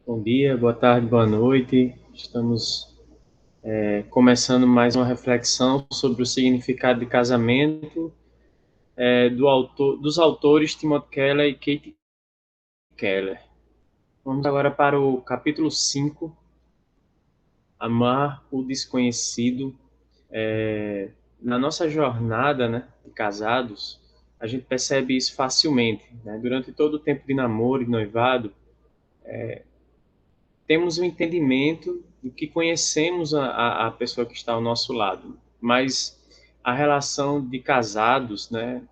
Bom dia, boa tarde, boa noite. Estamos começando mais uma reflexão sobre o significado de casamento dos autores Timothy Keller e Kate Keller. Vamos agora para o capítulo 5, Amar o Desconhecido. Na nossa jornada, né, de casados, a gente percebe isso facilmente, né? Durante todo o tempo de namoro e noivado, temos um entendimento do que conhecemos a pessoa que está ao nosso lado, mas a relação de casados, né,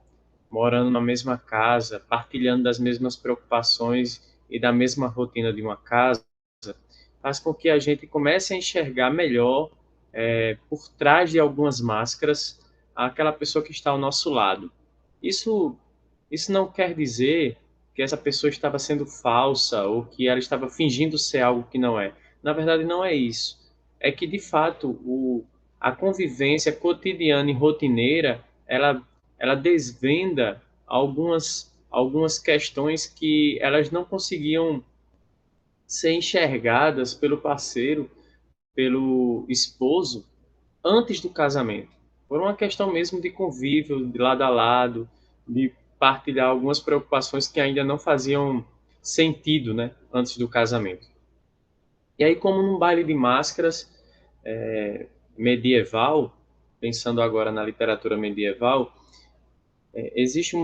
morando na mesma casa, partilhando das mesmas preocupações e da mesma rotina de uma casa, faz com que a gente comece a enxergar melhor, por trás de algumas máscaras, aquela pessoa que está ao nosso lado. Isso, isso não quer dizer que essa pessoa estava sendo falsa ou que ela estava fingindo ser algo que não é. Na verdade, não é isso. É que, de fato, a convivência cotidiana e rotineira, ela desvenda algumas questões que elas não conseguiam ser enxergadas pelo parceiro, pelo esposo, antes do casamento. Por uma questão mesmo de convívio, de lado a lado, de partilhar algumas preocupações que ainda não faziam sentido, né, antes do casamento. E aí, como num baile de máscaras medieval, pensando agora na literatura medieval, existe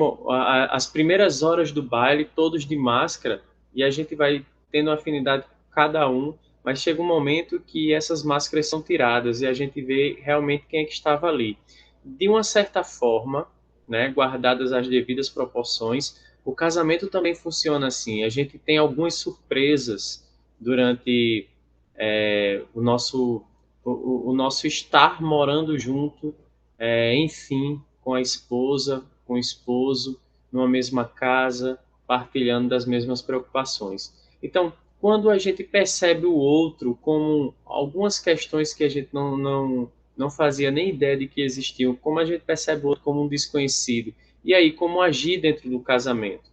as primeiras horas do baile, todos de máscara, e a gente vai tendo afinidade com cada um, mas chega um momento que essas máscaras são tiradas e a gente vê realmente quem é que estava ali. De uma certa forma, né, guardadas as devidas proporções, o casamento também funciona assim. A gente tem algumas surpresas durante o nosso estar morando junto, enfim, com a esposa, com o esposo, numa mesma casa, partilhando das mesmas preocupações. Então, quando a gente percebe o outro como algumas questões que a gente não fazia nem ideia de que existiam, como a gente percebe o outro como um desconhecido, e aí como agir dentro do casamento.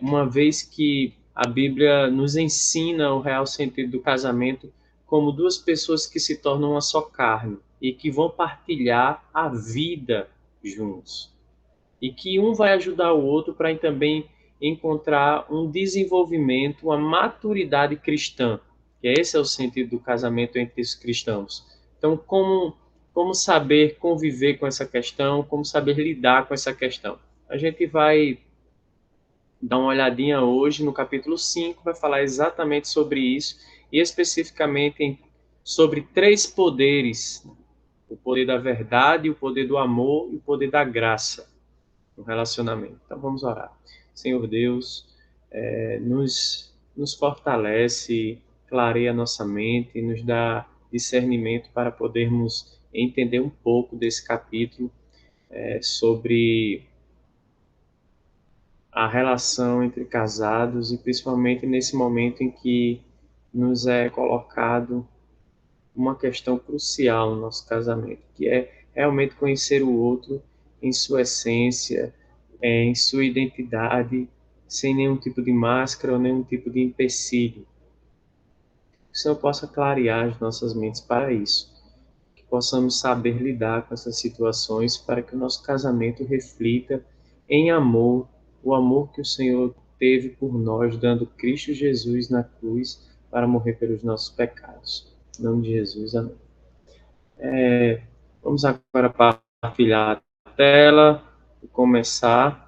Uma vez que a Bíblia nos ensina o real sentido do casamento como duas pessoas que se tornam uma só carne e que vão partilhar a vida juntos. E que um vai ajudar o outro para também encontrar um desenvolvimento, uma maturidade cristã, que esse é o sentido do casamento entre os cristãos. Então, como saber conviver com essa questão, como saber lidar com essa questão? A gente vai dar uma olhadinha hoje no capítulo 5, vai falar exatamente sobre isso, e especificamente sobre três poderes: o poder da verdade, o poder do amor e o poder da graça no relacionamento. Então vamos orar. Senhor Deus, nos fortalece, clareia a nossa mente, nos dá discernimento para podermos entender um pouco desse capítulo sobre a relação entre casados e principalmente nesse momento em que nos é colocado uma questão crucial no nosso casamento, que é realmente conhecer o outro em sua essência, em sua identidade, sem nenhum tipo de máscara ou nenhum tipo de empecilho. Que o Senhor possa clarear as nossas mentes para isso, que possamos saber lidar com essas situações para que o nosso casamento reflita em amor, o amor que o Senhor teve por nós, dando Cristo Jesus na cruz para morrer pelos nossos pecados. Em nome de Jesus, amém. Vamos agora partilhar a tela e começar.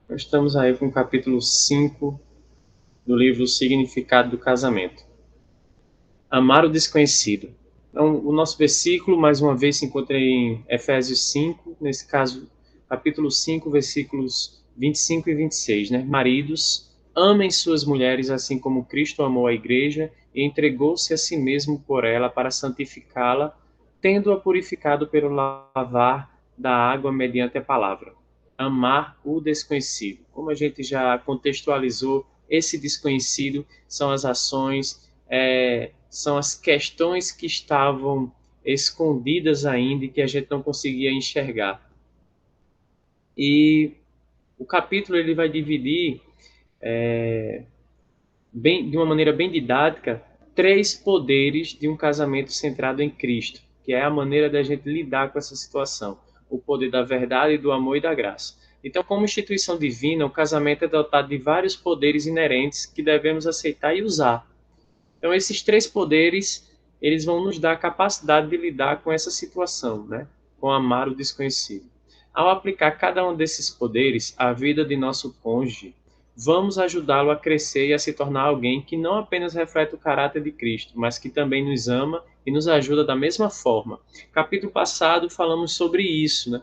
Nós estamos aí com o capítulo 5 do livro O Significado do Casamento. Amar o desconhecido. Então, o nosso versículo, mais uma vez, se encontra em Efésios 5, nesse caso, capítulo 5, versículos 25 e 26, né? Maridos, Amem suas mulheres assim como Cristo amou a igreja e entregou-se a si mesmo por ela para santificá-la, tendo-a purificado pelo lavar da água mediante a palavra. Amar o desconhecido. Como a gente já contextualizou, esse desconhecido são as ações, são as questões que estavam escondidas ainda e que a gente não conseguia enxergar. E o capítulo ele vai dividir de uma maneira bem didática, três poderes de um casamento centrado em Cristo, que é a maneira da gente lidar com essa situação. O poder da verdade, do amor e da graça. Então, como instituição divina, o casamento é dotado de vários poderes inerentes que devemos aceitar e usar. Então, esses três poderes, eles vão nos dar a capacidade de lidar com essa situação, né? Com amar o desconhecido. Ao aplicar cada um desses poderes à vida de nosso cônjuge, vamos ajudá-lo a crescer e a se tornar alguém que não apenas reflete o caráter de Cristo, mas que também nos ama e nos ajuda da mesma forma. Capítulo passado falamos sobre isso, né?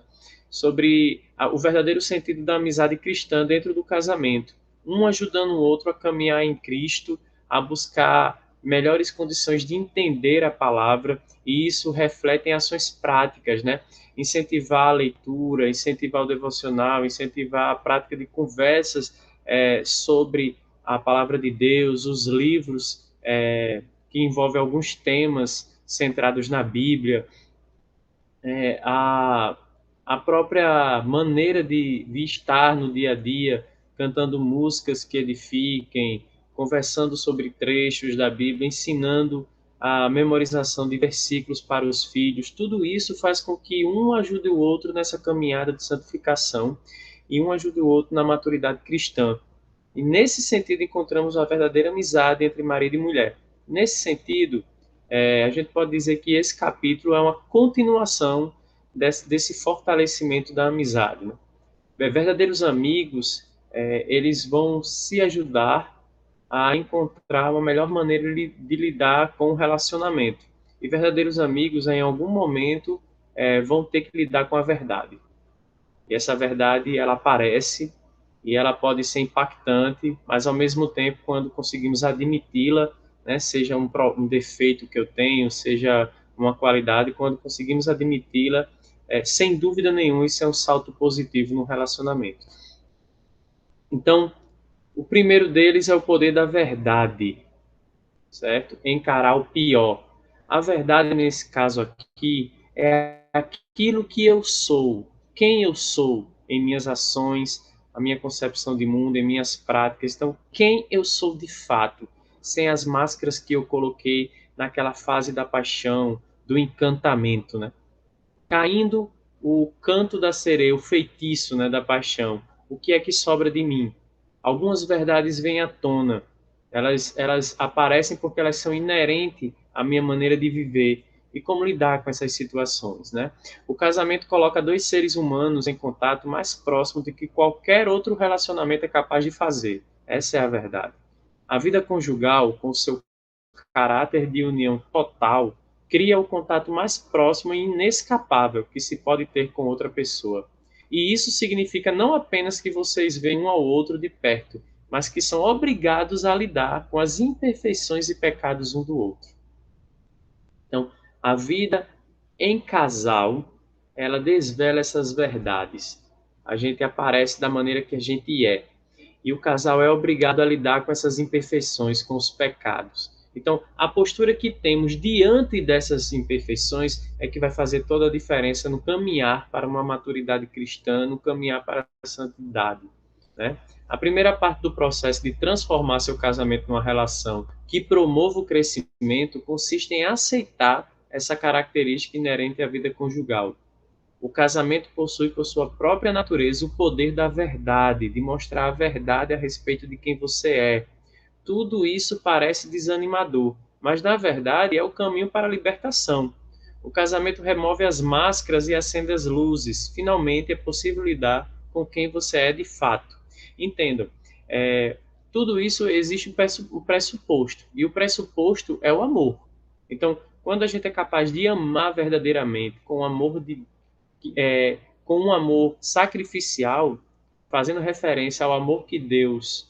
Sobre o verdadeiro sentido da amizade cristã dentro do casamento. Um ajudando o outro a caminhar em Cristo, a buscar melhores condições de entender a palavra, e isso reflete em ações práticas, né? Incentivar a leitura, incentivar o devocional, incentivar a prática de conversas sobre a palavra de Deus, os livros que envolvem alguns temas centrados na Bíblia, é, a, a própria maneira de estar no dia a dia, cantando músicas que edifiquem, conversando sobre trechos da Bíblia, ensinando a memorização de versículos para os filhos. Tudo isso faz com que um ajude o outro nessa caminhada de santificação e um ajude o outro na maturidade cristã. E nesse sentido encontramos a verdadeira amizade entre marido e mulher. Nesse sentido, a gente pode dizer que esse capítulo é uma continuação desse fortalecimento da amizade, né? Verdadeiros amigos, eles vão se ajudar a encontrar uma melhor maneira de lidar com o relacionamento. E verdadeiros amigos, em algum momento, vão ter que lidar com a verdade. E essa verdade, ela aparece e ela pode ser impactante, mas ao mesmo tempo, quando conseguimos admiti-la, né, seja um defeito que eu tenho, seja uma qualidade, quando conseguimos admiti-la, sem dúvida nenhuma, isso é um salto positivo no relacionamento. Então, o primeiro deles é o poder da verdade, certo? Encarar o pior. A verdade, nesse caso aqui, é aquilo que eu sou, quem eu sou em minhas ações, a minha concepção de mundo, em minhas práticas. Então, quem eu sou de fato, sem as máscaras que eu coloquei naquela fase da paixão, do encantamento, né? Caindo o canto da sereia, o feitiço, né, da paixão. O que é que sobra de mim? Algumas verdades vêm à tona. Elas aparecem porque elas são inerentes à minha maneira de viver e como lidar com essas situações, né? O casamento coloca dois seres humanos em contato mais próximo do que qualquer outro relacionamento é capaz de fazer. Essa é a verdade. A vida conjugal, com seu caráter de união total, cria o contato mais próximo e inescapável que se pode ter com outra pessoa. E isso significa não apenas que vocês veem um ao outro de perto, mas que são obrigados a lidar com as imperfeições e pecados um do outro. Então, a vida em casal, ela desvela essas verdades. A gente aparece da maneira que a gente é. E o casal é obrigado a lidar com essas imperfeições, com os pecados. Então, a postura que temos diante dessas imperfeições é que vai fazer toda a diferença no caminhar para uma maturidade cristã, no caminhar para a santidade, né? A primeira parte do processo de transformar seu casamento numa relação que promova o crescimento consiste em aceitar essa característica inerente à vida conjugal. O casamento possui por sua própria natureza o poder da verdade, de mostrar a verdade a respeito de quem você é. Tudo isso parece desanimador, mas na verdade é o caminho para a libertação. O casamento remove as máscaras e acende as luzes. Finalmente é possível lidar com quem você é de fato. Entendam, é, tudo isso existe um pressuposto, e o pressuposto é o amor. Então, quando a gente é capaz de amar verdadeiramente, com um amor sacrificial, fazendo referência ao amor que Deus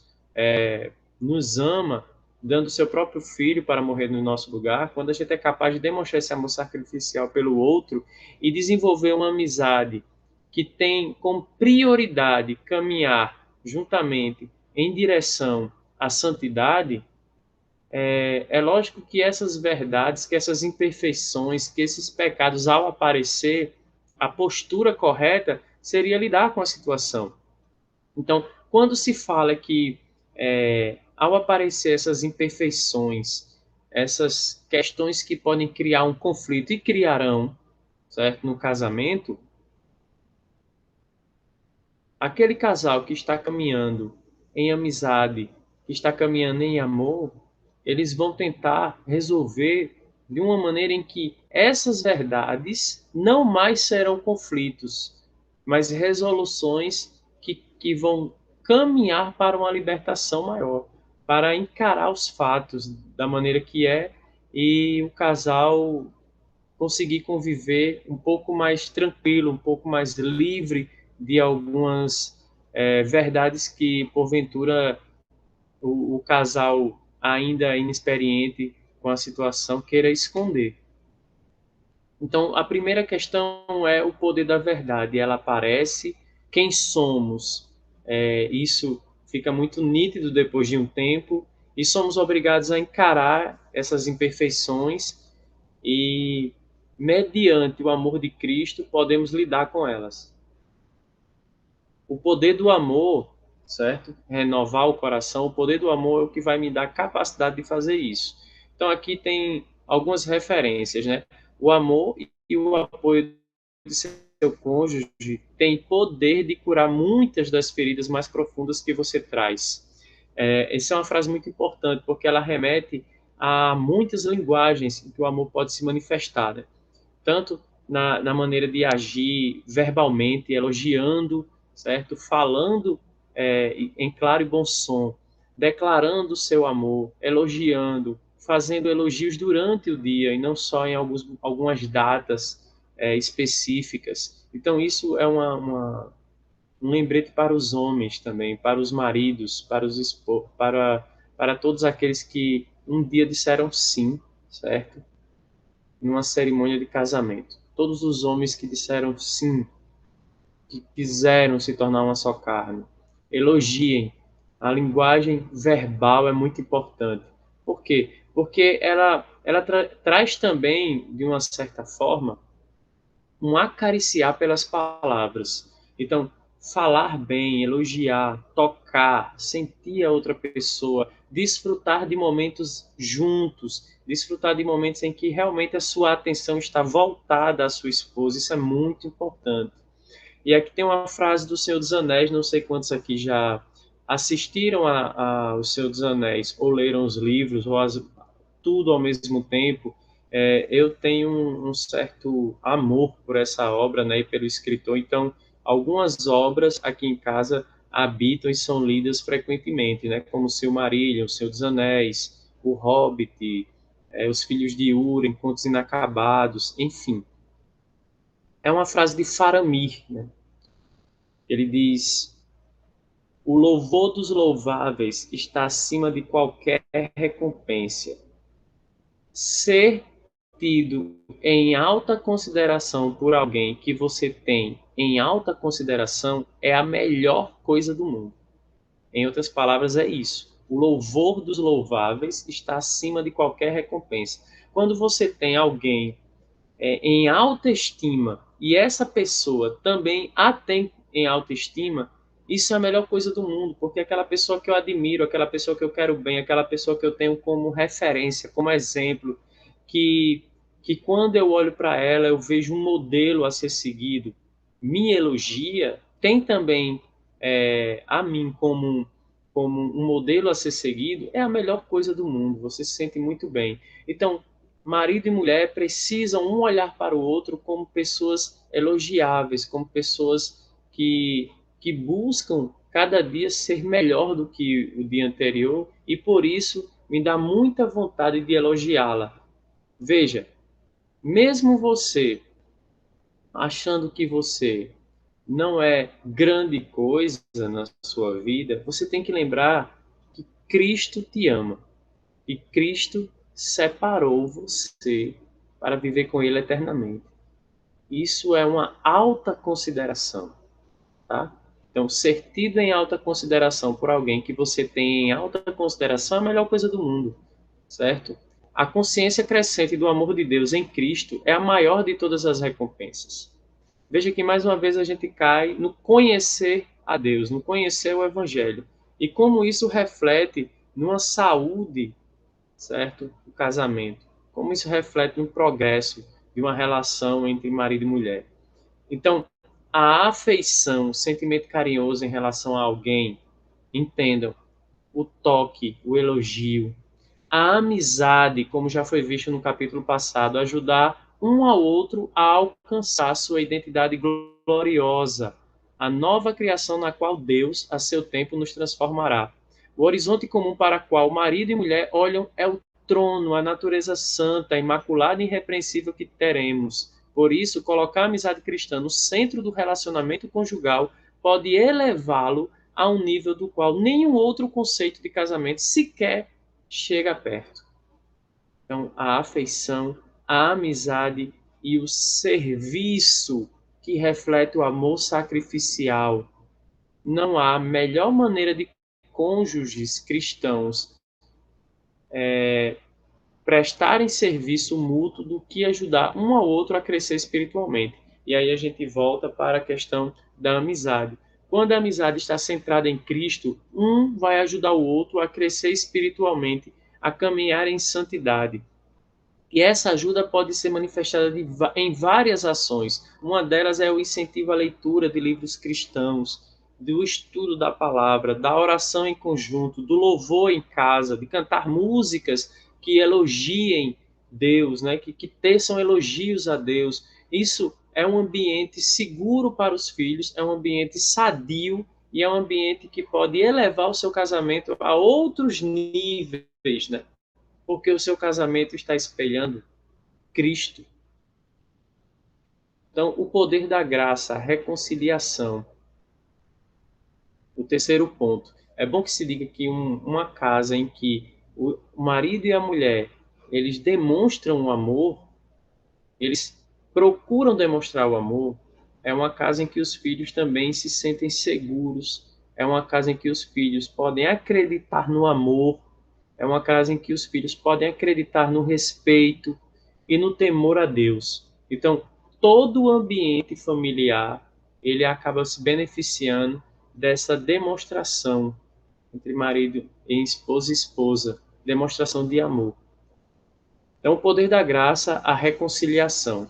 nos ama, dando seu próprio filho para morrer no nosso lugar, quando a gente é capaz de demonstrar esse amor sacrificial pelo outro e desenvolver uma amizade que tem como prioridade caminhar juntamente em direção à santidade, é lógico que essas verdades, que essas imperfeições, que esses pecados, ao aparecer, a postura correta seria lidar com a situação. Então, quando se fala que, ao aparecer essas imperfeições, essas questões que podem criar um conflito e criarão, certo, no casamento, aquele casal que está caminhando em amizade, que está caminhando em amor, eles vão tentar resolver de uma maneira em que essas verdades não mais serão conflitos, mas resoluções que vão caminhar para uma libertação maior, para encarar os fatos da maneira que é e o casal conseguir conviver um pouco mais tranquilo, um pouco mais livre de algumas verdades que, porventura, o casal ainda inexperiente com a situação queira esconder. Então, a primeira questão é o poder da verdade. Ela aparece, quem somos, isso fica muito nítido depois de um tempo, e somos obrigados a encarar essas imperfeições e, mediante o amor de Cristo, podemos lidar com elas. O poder do amor, certo? Renovar o coração, o poder do amor é o que vai me dar capacidade de fazer isso. Então, aqui tem algumas referências, né? O amor e o apoio de seu cônjuge tem poder de curar muitas das feridas mais profundas que você traz. Essa é uma frase muito importante, porque ela remete a muitas linguagens em que o amor pode se manifestar, né? Tanto na maneira de agir verbalmente, elogiando, certo? Falando em claro e bom som, declarando o seu amor, elogiando, fazendo elogios durante o dia e não só em algumas datas específicas. Então, isso é um lembrete para os homens também, para os maridos, para todos aqueles que um dia disseram sim, certo? Numa cerimônia de casamento. Todos os homens que disseram sim, que quiseram se tornar uma só carne, elogiem. A linguagem verbal é muito importante. Por quê? Porque ela traz também, de uma certa forma, um acariciar pelas palavras. Então, falar bem, elogiar, tocar, sentir a outra pessoa, desfrutar de momentos juntos, desfrutar de momentos em que realmente a sua atenção está voltada à sua esposa, isso é muito importante. E aqui tem uma frase do Senhor dos Anéis, não sei quantos aqui já assistiram ao Senhor dos Anéis, ou leram os livros, ou tudo ao mesmo tempo. Eu tenho um certo amor por essa obra, né, e pelo escritor, então algumas obras aqui em casa habitam e são lidas frequentemente, né, como o Silmarillion, o Senhor dos Anéis, o Hobbit, Os Filhos de Húrin, Contos Inacabados, enfim. É uma frase de Faramir, né? Ele diz: o louvor dos louváveis está acima de qualquer recompensa. Ser tido em alta consideração por alguém que você tem em alta consideração é a melhor coisa do mundo. Em outras palavras, é isso. O louvor dos louváveis está acima de qualquer recompensa. Quando você tem alguém em alta estima e essa pessoa também a tem em alta estima, isso é a melhor coisa do mundo, porque aquela pessoa que eu admiro, aquela pessoa que eu quero bem, aquela pessoa que eu tenho como referência, como exemplo, que, que quando eu olho para ela eu vejo um modelo a ser seguido, me elogia, tem também a mim como um modelo a ser seguido, é a melhor coisa do mundo, você se sente muito bem. Então, marido e mulher precisam um olhar para o outro como pessoas elogiáveis, como pessoas que buscam cada dia ser melhor do que o dia anterior e por isso me dá muita vontade de elogiá-la. Veja, mesmo você achando que você não é grande coisa na sua vida, você tem que lembrar Cristo te ama e Cristo separou você para viver com Ele eternamente. Isso é uma alta consideração, tá? Então, ser tido em alta consideração por alguém que você tem em alta consideração é a melhor coisa do mundo, certo? A consciência crescente do amor de Deus em Cristo é a maior de todas as recompensas. Veja que mais uma vez a gente cai no conhecer a Deus, no conhecer o Evangelho. E como isso reflete numa saúde, certo? Do casamento. Como isso reflete no progresso de uma relação entre marido e mulher. Então, a afeição, o sentimento carinhoso em relação a alguém, entendam, o toque, o elogio, a amizade, como já foi visto no capítulo passado, ajudar um ao outro a alcançar sua identidade gloriosa, a nova criação na qual Deus, a seu tempo, nos transformará. O horizonte comum para o qual marido e mulher olham é o trono, a natureza santa, imaculada e irrepreensível que teremos. Por isso, colocar a amizade cristã no centro do relacionamento conjugal pode elevá-lo a um nível do qual nenhum outro conceito de casamento sequer chega perto. Então, a afeição, a amizade e o serviço que reflete o amor sacrificial. Não há melhor maneira de cônjuges cristãos prestarem serviço mútuo do que ajudar um ao outro a crescer espiritualmente. E aí a gente volta para a questão da amizade. Quando a amizade está centrada em Cristo, um vai ajudar o outro a crescer espiritualmente, a caminhar em santidade. E essa ajuda pode ser manifestada em várias ações. Uma delas é o incentivo à leitura de livros cristãos, do estudo da palavra, da oração em conjunto, do louvor em casa, de cantar músicas que elogiem Deus, né? que teçam elogios a Deus. Isso é um ambiente seguro para os filhos, é um ambiente sadio e é um ambiente que pode elevar o seu casamento a outros níveis, né? Porque o seu casamento está espelhando Cristo. Então, o poder da graça, a reconciliação. O terceiro ponto. É bom que se diga que uma casa em que o marido e a mulher eles demonstram o amor, eles procuram demonstrar o amor, é uma casa em que os filhos também se sentem seguros, é uma casa em que os filhos podem acreditar no amor, é uma casa em que os filhos podem acreditar no respeito e no temor a Deus. Então, todo o ambiente familiar, ele acaba se beneficiando dessa demonstração entre marido e esposa, demonstração de amor. Então, o poder da graça, a reconciliação.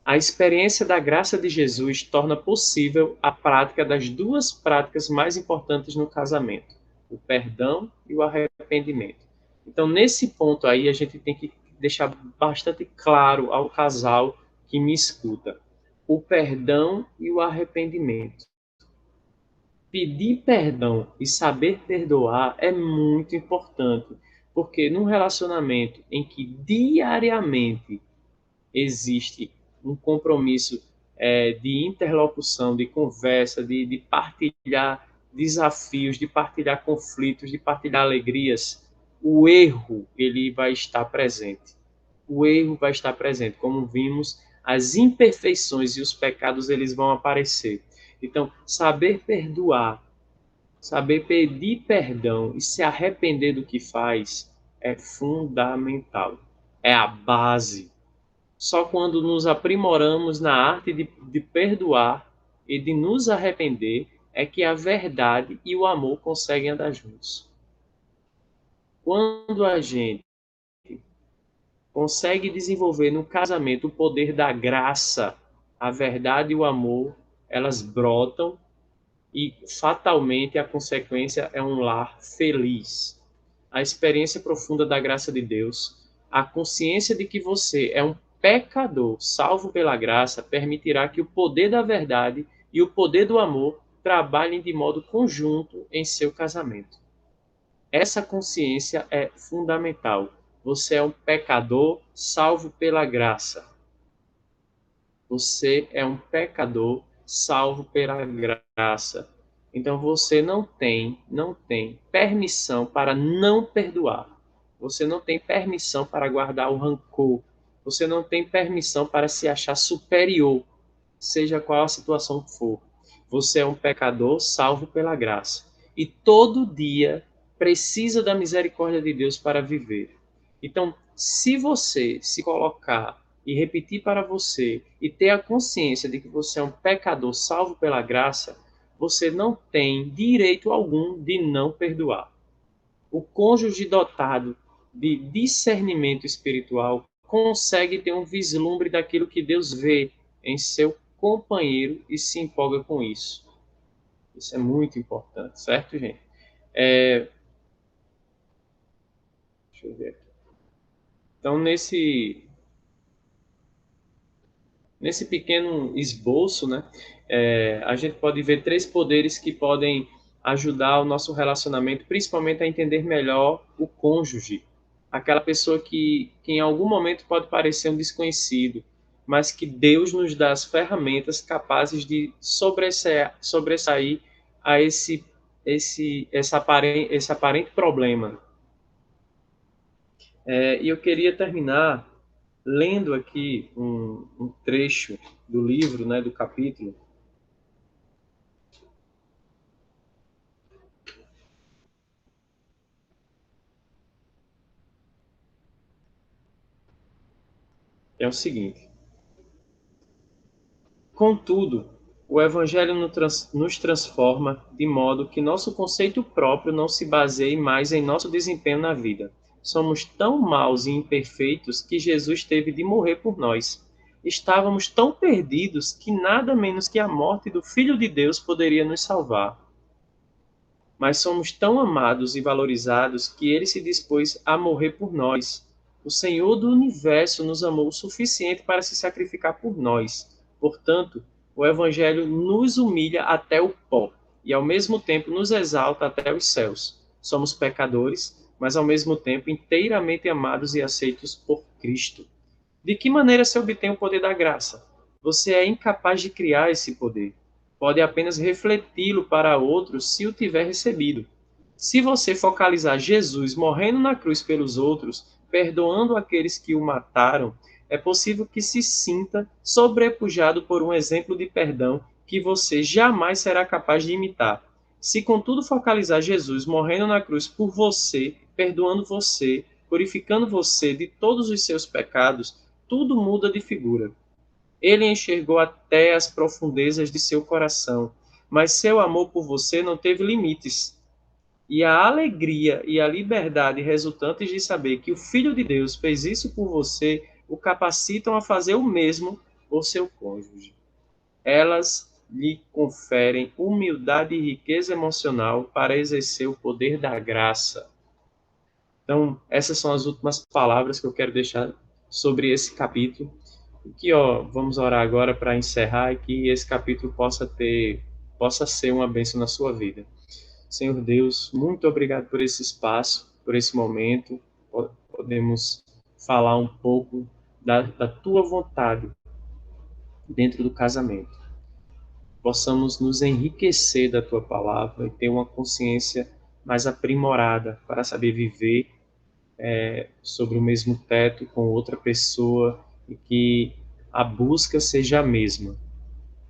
A experiência da graça de Jesus torna possível a prática das duas práticas mais importantes no casamento, o perdão e o arrependimento. Então, nesse ponto aí, a gente tem que deixar bastante claro ao casal que me escuta: o perdão e o arrependimento. Pedir perdão e saber perdoar é muito importante, porque num relacionamento em que diariamente existe um compromisso de interlocução, de conversa, de partilhar desafios, de partilhar conflitos, de partilhar alegrias, o erro ele vai estar presente. O erro vai estar presente, como vimos, as imperfeições e os pecados eles vão aparecer. Então, saber perdoar, saber pedir perdão e se arrepender do que faz é fundamental. É a base. Só quando nos aprimoramos na arte de perdoar e de nos arrepender é que a verdade e o amor conseguem andar juntos. Quando a gente consegue desenvolver no casamento o poder da graça, a verdade e o amor, elas brotam e fatalmente a consequência é um lar feliz. A experiência profunda da graça de Deus, a consciência de que você é um pecador salvo pela graça, permitirá que o poder da verdade e o poder do amor trabalhem de modo conjunto em seu casamento. Essa consciência é fundamental. Você é um pecador salvo pela graça. Você é um pecador salvo pela graça. Então você não tem permissão para não perdoar. Você não tem permissão para guardar o rancor. Você não tem permissão para se achar superior, seja qual a situação for. Você é um pecador salvo pela graça. E todo dia precisa da misericórdia de Deus para viver. Então, se você se colocar e repetir para você e ter a consciência de que você é um pecador salvo pela graça, você não tem direito algum de não perdoar. O cônjuge dotado de discernimento espiritual consegue ter um vislumbre daquilo que Deus vê em seu companheiro e se empolga com isso. Isso é muito importante, certo, gente? Deixa eu ver aqui. Então, nesse pequeno esboço, né, a gente pode ver três poderes que podem ajudar o nosso relacionamento, principalmente a entender melhor o cônjuge, aquela pessoa que em algum momento pode parecer um desconhecido, mas que Deus nos dá as ferramentas capazes de sobressair a esse aparente problema. E eu queria terminar lendo aqui um trecho do livro, né, do capítulo. É o seguinte: contudo, o Evangelho nos transforma de modo que nosso conceito próprio não se baseie mais em nosso desempenho na vida. Somos tão maus e imperfeitos que Jesus teve de morrer por nós. Estávamos tão perdidos que nada menos que a morte do Filho de Deus poderia nos salvar. Mas somos tão amados e valorizados que ele se dispôs a morrer por nós. O Senhor do universo nos amou o suficiente para se sacrificar por nós. Portanto, o Evangelho nos humilha até o pó e, ao mesmo tempo, nos exalta até os céus. Somos pecadores, mas, ao mesmo tempo, inteiramente amados e aceitos por Cristo. De que maneira se obtém o poder da graça? Você é incapaz de criar esse poder. Pode apenas refleti-lo para outros se o tiver recebido. Se você focalizar Jesus morrendo na cruz pelos outros, perdoando aqueles que o mataram, é possível que se sinta sobrepujado por um exemplo de perdão que você jamais será capaz de imitar. Se, contudo, focalizar Jesus morrendo na cruz por você, perdoando você, purificando você de todos os seus pecados, tudo muda de figura. Ele enxergou até as profundezas de seu coração, mas seu amor por você não teve limites. E a alegria e a liberdade resultantes de saber que o Filho de Deus fez isso por você o capacitam a fazer o mesmo por seu cônjuge. Elas lhe conferem humildade e riqueza emocional para exercer o poder da graça. Então, essas são as últimas palavras que eu quero deixar sobre esse capítulo. Que, vamos orar agora para encerrar e que esse capítulo possa ser uma bênção na sua vida. Senhor Deus, muito obrigado por esse espaço, por esse momento. Podemos falar um pouco da tua vontade dentro do casamento. Possamos nos enriquecer da tua palavra e ter uma consciência mais aprimorada para saber viver sobre o mesmo teto com outra pessoa e que a busca seja a mesma,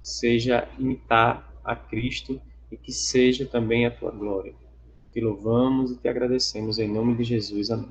seja imitar a Cristo e que seja também a tua glória. Te louvamos e te agradecemos em nome de Jesus. Amém.